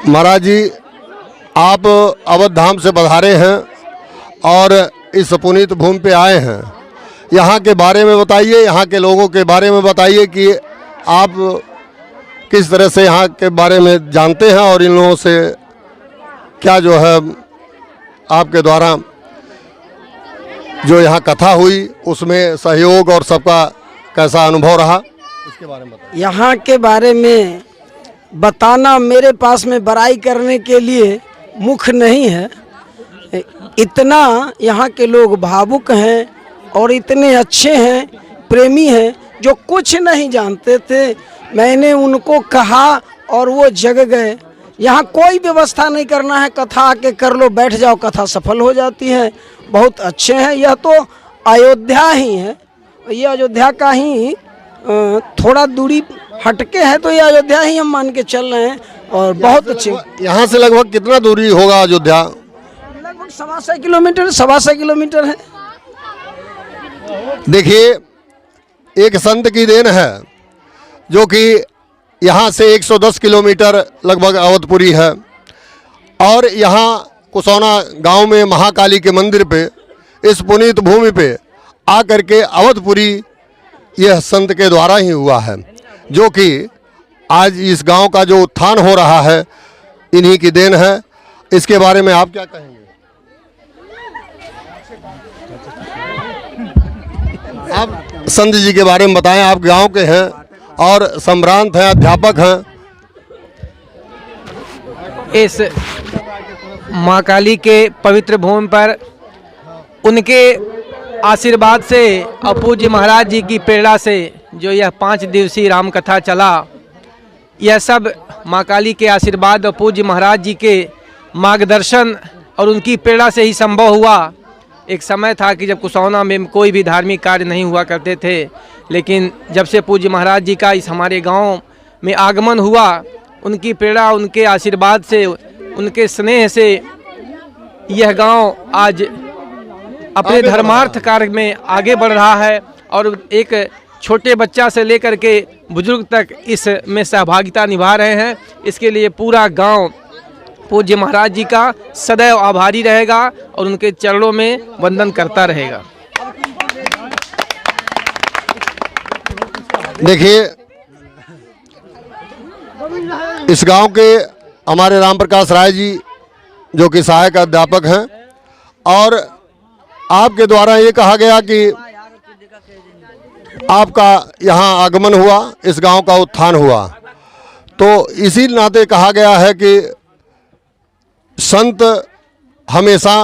महाराज जी, आप अवध धाम से पधारे हैं और इस पुनीत भूमि पे आए हैं। यहाँ के बारे में बताइए, यहाँ के लोगों के बारे में बताइए कि आप किस तरह से यहाँ के बारे में जानते हैं और इन लोगों से क्या जो है आपके द्वारा जो यहाँ कथा हुई उसमें सहयोग और सबका कैसा अनुभव रहा, इसके बारे में बताइए। यहाँ के बारे में बताना मेरे पास में बड़ाई करने के लिए मुख नहीं है। इतना यहाँ के लोग भावुक हैं और इतने अच्छे हैं, प्रेमी हैं, जो कुछ नहीं जानते थे मैंने उनको कहा और वो जग गए। यहाँ कोई व्यवस्था नहीं करना है, कथा आके कर लो, बैठ जाओ, कथा सफल हो जाती है। बहुत अच्छे हैं। यह तो अयोध्या ही है, ये अयोध्या का ही थोड़ा दूरी हटके है, तो ये अयोध्या ही हम मान के चल रहे हैं और बहुत अच्छे। यहाँ से लगभग कितना दूरी होगा अयोध्या? लगभग 1.25 किलोमीटर, 1.25 किलोमीटर है। देखिए, एक संत की देन है जो कि यहाँ से 110 किलोमीटर लगभग अवधपुरी है और यहाँ कुसौना गांव में महाकाली के मंदिर पे इस पुनीत भूमि पे आकर के अवधपुरी यह संत के द्वारा ही हुआ है, जो कि आज इस गांव का जो उत्थान हो रहा है इन्हीं की देन है। इसके बारे में आप क्या कहेंगे? आप संत जी के बारे में बताएं। आप गांव के हैं और संभ्रांत हैं, अध्यापक हैं। इस माँ काली के पवित्र भूमि पर उनके आशीर्वाद से और पूज्य महाराज जी की प्रेरणा से जो यह 5 दिवसीय राम कथा चला, यह सब माँ काली के आशीर्वाद और पूज्य महाराज जी के मार्गदर्शन और उनकी प्रेरणा से ही संभव हुआ। एक समय था कि जब कुसौना में कोई भी धार्मिक कार्य नहीं हुआ करते थे, लेकिन जब से पूज्य महाराज जी का इस हमारे गांव में आगमन हुआ, उनकी प्रेरणा, उनके आशीर्वाद से, उनके स्नेह से यह गांव आज अपने धर्मार्थ कार्य में आगे बढ़ रहा है और एक छोटे बच्चा से लेकर के बुजुर्ग तक इसमें सहभागिता निभा रहे हैं। इसके लिए पूरा गांव पूज्य महाराज जी का सदैव आभारी रहेगा और उनके चरणों में वंदन करता रहेगा। देखिए, इस गांव के हमारे राम प्रकाश राय जी जो कि सहायक अध्यापक हैं और आपके द्वारा ये कहा गया कि आपका यहाँ आगमन हुआ, इस गांव का उत्थान हुआ, तो इसी नाते कहा गया है कि संत हमेशा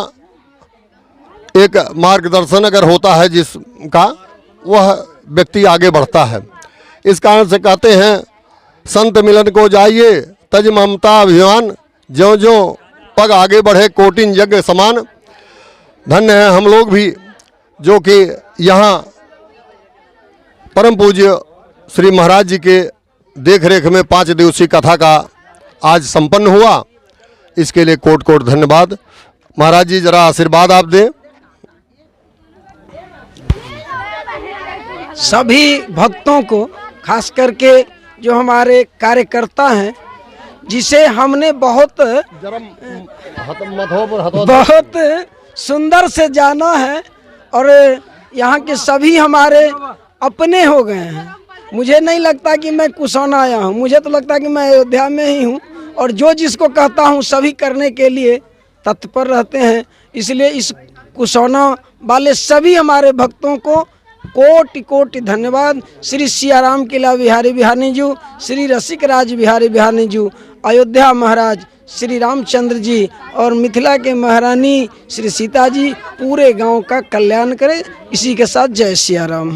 एक मार्गदर्शन अगर होता है जिसका, वह व्यक्ति आगे बढ़ता है। इस कारण से कहते हैं संत मिलन को जाइए तज ममता अभिमान, ज्यों ज्यों पग आगे बढ़े कोटिन यज्ञ समान। धन्य है हम लोग भी जो कि यहाँ परम पूज्य श्री महाराज जी के देख रेख में 5 दिवसीय कथा का आज संपन्न हुआ। इसके लिए कोट कोट धन्यवाद। महाराज जी जरा आशीर्वाद आप दें। सभी भक्तों को, खास करके जो हमारे कार्यकर्ता हैं, जिसे हमने बहुत सुंदर से जाना है और यहाँ के सभी हमारे अपने हो गए हैं। मुझे नहीं लगता कि मैं कुसौना आया हूँ, मुझे तो लगता है कि मैं अयोध्या में ही हूँ और जो जिसको कहता हूँ सभी करने के लिए तत्पर रहते हैं। इसलिए इस कुसौना वाले सभी हमारे भक्तों को कोटि कोटि धन्यवाद। श्री सियाराम किला बिहारी बिहारी जी, श्री रसिक राज बिहारी बिहारी जी, अयोध्या महाराज श्री रामचंद्र जी और मिथिला के महारानी श्री सीता जी पूरे गांव का कल्याण करें। इसी के साथ जय सियाराम।